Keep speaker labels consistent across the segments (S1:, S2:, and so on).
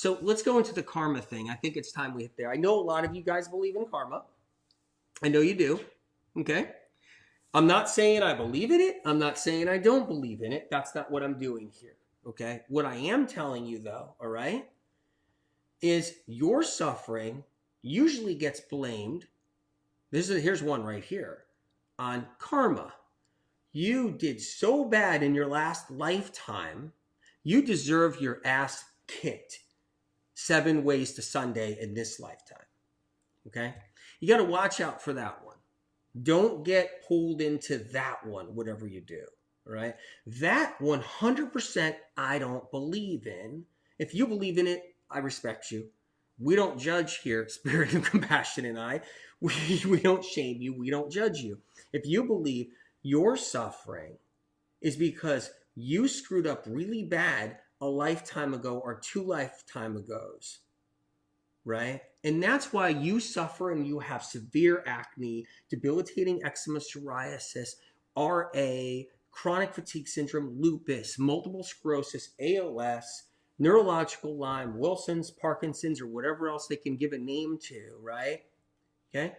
S1: So let's go into the karma thing. I think it's time we hit there. I know a lot of you guys believe in karma. I know you do. Okay. I'm not saying I believe in it. I'm not saying I don't believe in it. That's not what I'm doing here. Okay. What I am telling you though, all right, is your suffering usually gets blamed. Here's one right here on karma. You did so bad in your last lifetime, you deserve your ass kicked 7 ways to Sunday in this lifetime. Okay? You got to watch out for that one. Don't get pulled into that one, whatever you do. All right? That 100% I don't believe in. If you believe in it, I respect you. We don't judge here, Spirit of Compassion and I. We don't shame you. We don't judge you. If you believe your suffering is because you screwed up really bad a lifetime ago or 2 lifetime agos, right? And that's why you suffer and you have severe acne, debilitating eczema, psoriasis, RA, chronic fatigue syndrome, lupus, multiple sclerosis, ALS, neurological Lyme, Wilson's, Parkinson's, or whatever else they can give a name to, right? Okay?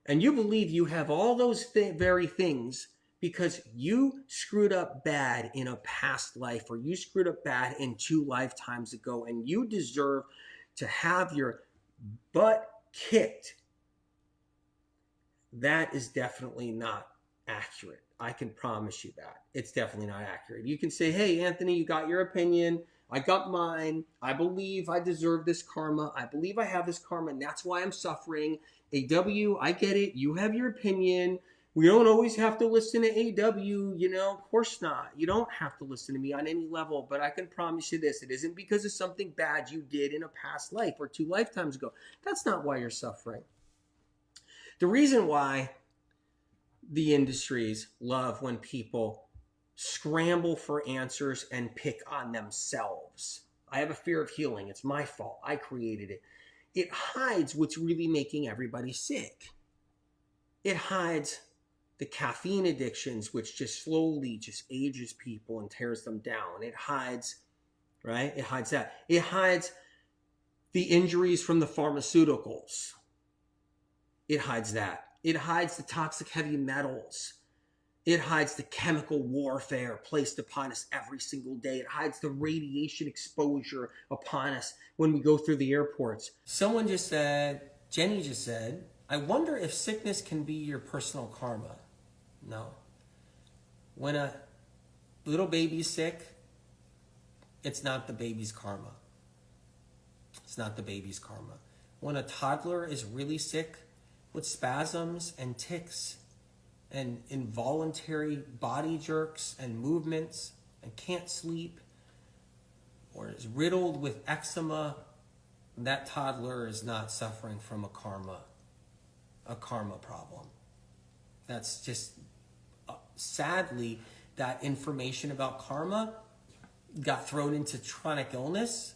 S1: And you believe you have all those very things because you screwed up bad in a past life, or you screwed up bad in 2 lifetimes ago, and you deserve to have your butt kicked. That is definitely not accurate. I can promise you that. It's definitely not accurate. You can say, hey, Anthony, you got your opinion. I got mine. I believe I deserve this karma. I believe I have this karma, and that's why I'm suffering. AW, I get it. You have your opinion. We don't always have to listen to AW, of course not. You don't have to listen to me on any level, but I can promise you this. It isn't because of something bad you did in a past life or 2 lifetimes ago. That's not why you're suffering. The reason why the industries love when people scramble for answers and pick on themselves. I have a fear of healing. It's my fault. I created it. It hides what's really making everybody sick. It hides the caffeine addictions, which just slowly just ages people and tears them down. It hides, right? It hides that. It hides the injuries from the pharmaceuticals. It hides that. It hides the toxic heavy metals. It hides the chemical warfare placed upon us every single day. It hides the radiation exposure upon us when we go through the airports. Someone just said, Jenny just said, I wonder if sickness can be your personal karma. No. When a little baby's sick, it's not the baby's karma. It's not the baby's karma. When a toddler is really sick with spasms and tics and involuntary body jerks and movements and can't sleep, or is riddled with eczema, that toddler is not suffering from a karma problem. That's just, sadly, that information about karma got thrown into chronic illness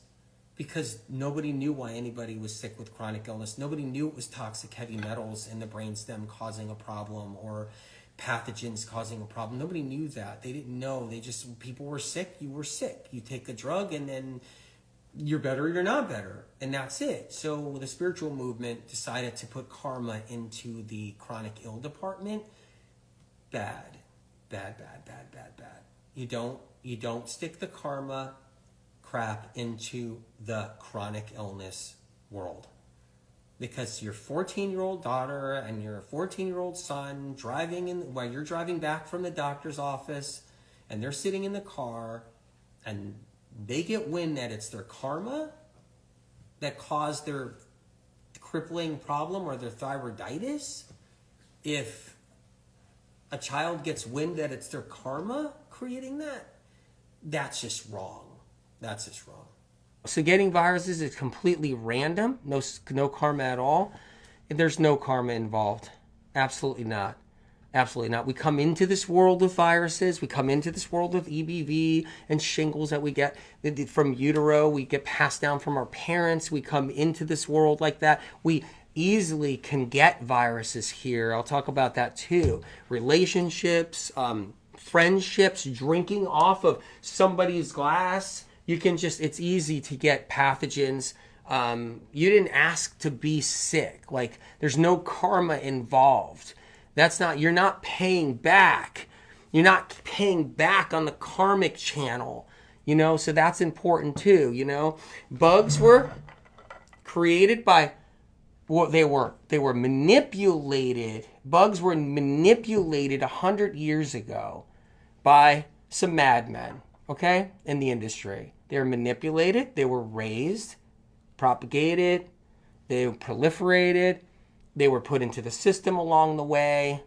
S1: because nobody knew why anybody was sick with chronic illness. Nobody knew it was toxic heavy metals in the brainstem causing a problem or pathogens causing a problem. Nobody knew that. They didn't know. People were sick. You were sick. You take a drug and then you're better or you're not better. And that's it. So the spiritual movement decided to put karma into the chronic ill department. Bad. You don't stick the karma crap into the chronic illness world, because your 14-year-old daughter and your 14-year-old son while you're driving back from the doctor's office and they're sitting in the car and they get wind that it's their karma that caused their crippling problem or their thyroiditis. If a child gets wind that it's their karma creating that, that's just wrong. That's just wrong. So getting viruses is completely random. No karma at all. There's no karma involved. Absolutely not. Absolutely not. We come into this world with viruses. We come into this world with EBV and shingles that we get from utero. We get passed down from our parents. We come into this world like that. We easily can get viruses here. I'll talk about that too. Relationships, friendships, drinking off of somebody's glass, You can just, it's easy to get pathogens. You didn't ask to be sick. Like, there's no karma involved. That's not, you're not paying back. You're not paying back on the karmic channel, you know, so that's important too, you know. Bugs were created by, well, they were manipulated. Bugs were manipulated 100 years ago by some madmen, okay, in the industry. They were manipulated, they were raised, propagated, they proliferated, they were put into the system along the way,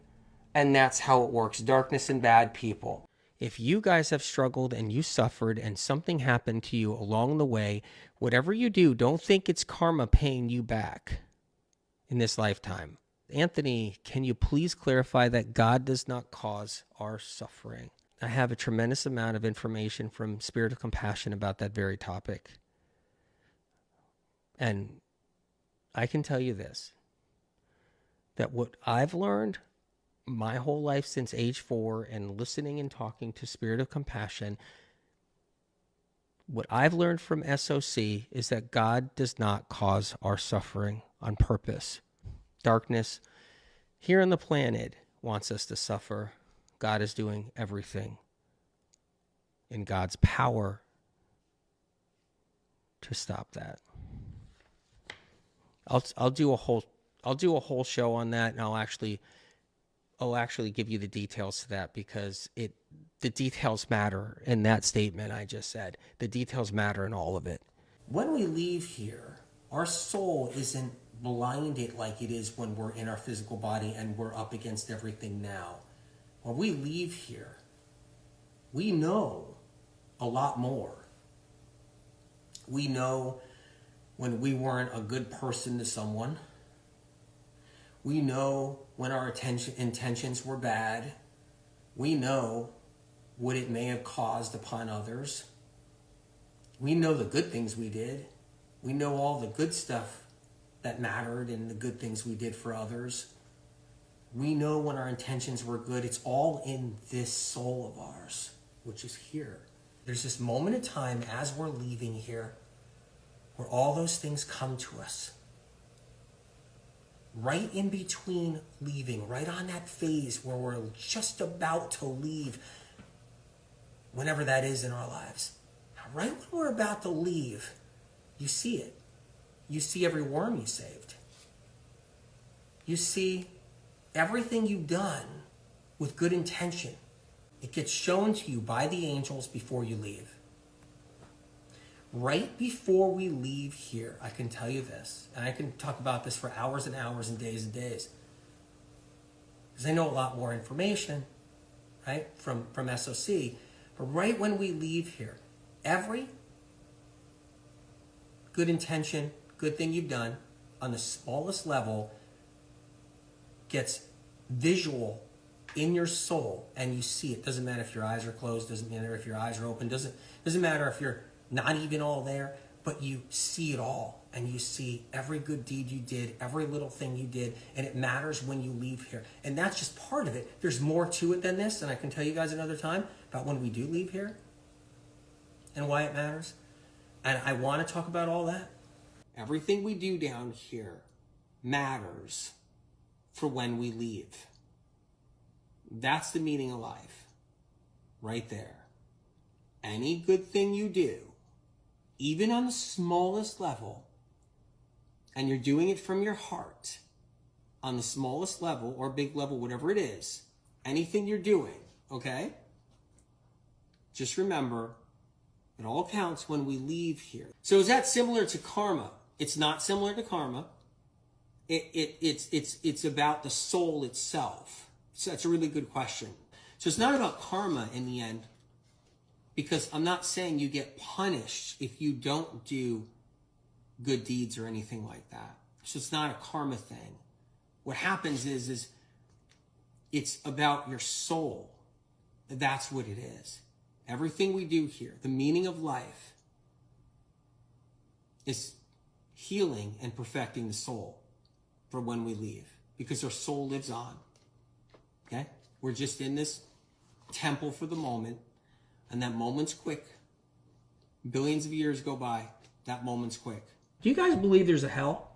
S1: and that's how it works. Darkness and bad people. If you guys have struggled and you suffered and something happened to you along the way, whatever you do, don't think it's karma paying you back in this lifetime. Anthony, can you please clarify that God does not cause our suffering? I have a tremendous amount of information from Spirit of Compassion about that very topic. And I can tell you this, that what I've learned my whole life since age 4 and listening and talking to Spirit of Compassion, what I've learned from SOC is that God does not cause our suffering on purpose. Darkness here on the planet wants us to suffer. God is doing everything in God's power to stop that. I'll do a whole show on that, and I'll actually give you the details to that, because the details matter in that statement I just said. The details matter in all of it. When we leave here, our soul isn't blinded like it is when we're in our physical body and we're up against everything now. When we leave here, we know a lot more. We know when we weren't a good person to someone. We know when our intentions were bad. We know what it may have caused upon others. We know the good things we did. We know all the good stuff that mattered and the good things we did for others. We know when our intentions were good. It's all in this soul of ours, which is here. There's this moment in time as we're leaving here where all those things come to us. Right in between leaving, right on that phase where we're just about to leave, whenever that is in our lives. Right when we're about to leave, you see it. You see every worm you saved. You see everything you've done with good intention. It gets shown to you by the angels before you leave. Right before we leave here, I can tell you this, and I can talk about this for hours and hours and days, because I know a lot more information, right, from SOC. But right when we leave here, every good intention, good thing you've done on the smallest level gets visual in your soul, and you see it. Doesn't matter if your eyes are closed, doesn't matter if your eyes are open, doesn't matter if you're not even all there, but you see it all, and you see every good deed you did, every little thing you did, and it matters when you leave here. And that's just part of it. There's more to it than this, and I can tell you guys another time about when we do leave here and why it matters. And I want to talk about all that. Everything we do down here matters for when we leave. That's the meaning of life, right there. Any good thing you do, even on the smallest level, and you're doing it from your heart, on the smallest level or big level, whatever it is, anything you're doing, okay? Just remember, it all counts when we leave here. So is that similar to karma? It's not similar to karma. It's about the soul itself. So that's a really good question. So it's not about karma in the end, because I'm not saying you get punished if you don't do good deeds or anything like that. So it's not a karma thing. What happens is it's about your soul. That's what it is. Everything we do here, the meaning of life, is healing and perfecting the soul for when we leave, because our soul lives on. Okay? We're just in this temple for the moment, and that moment's quick. Billions of years go by. That moment's quick.
S2: Do you guys believe there's a hell?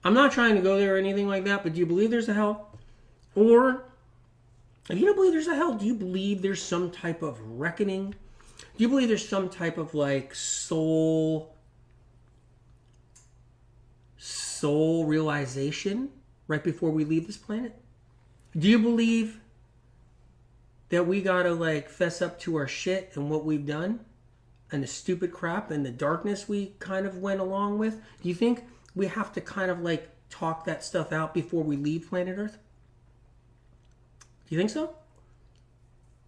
S2: I'm not trying to go there or anything like that, but do you believe there's a hell? Or, if you don't believe there's a hell, do you believe there's some type of reckoning? Do you believe there's some type of like soul realization right before we leave this planet? Do you believe that we gotta like fess up to our shit and what we've done and the stupid crap and the darkness we kind of went along with? Do you think we have to kind of like talk that stuff out before we leave planet Earth? Do you think so?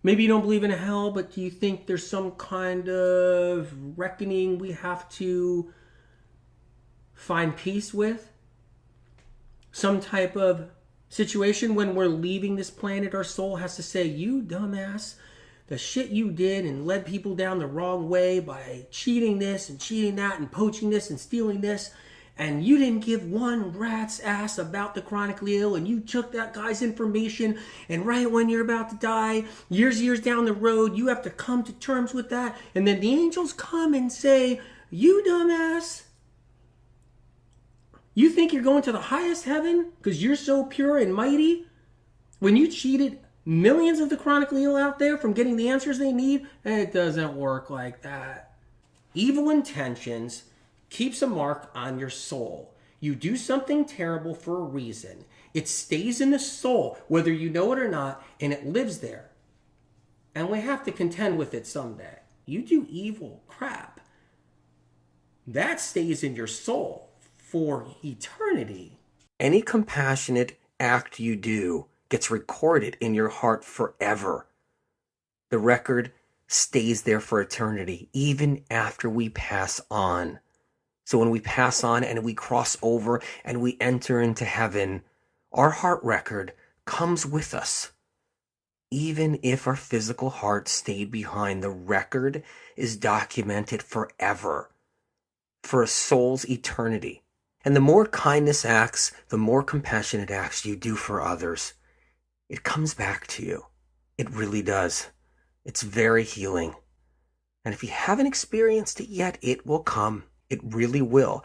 S2: Maybe you don't believe in a hell, but do you think there's some kind of reckoning we have to find peace with? Some type of situation when we're leaving this planet, our soul has to say, you dumbass, the shit you did and led people down the wrong way by cheating this and cheating that and poaching this and stealing this, and you didn't give one rat's ass about the chronically ill, and you took that guy's information, and right when you're about to die, years down the road, you have to come to terms with that, and then the angels come and say, you dumbass, you think you're going to the highest heaven because you're so pure and mighty when you cheated millions of the chronically ill out there from getting the answers they need? It doesn't work like that. Evil intentions keeps a mark on your soul. You do something terrible for a reason. It stays in the soul, whether you know it or not, and it lives there. And we have to contend with it someday. You do evil crap. That stays in your soul for eternity. Any compassionate act you do gets recorded in your heart forever. The record stays there for eternity, even after we pass on. So when we pass on and we cross over and we enter into heaven, our heart record comes with us. Even if our physical heart stayed behind, the record is documented forever for a soul's eternity. And the more kindness acts, the more compassionate acts you do for others, it comes back to you. It really does. It's very healing. And if you haven't experienced it yet, it will come. It really will.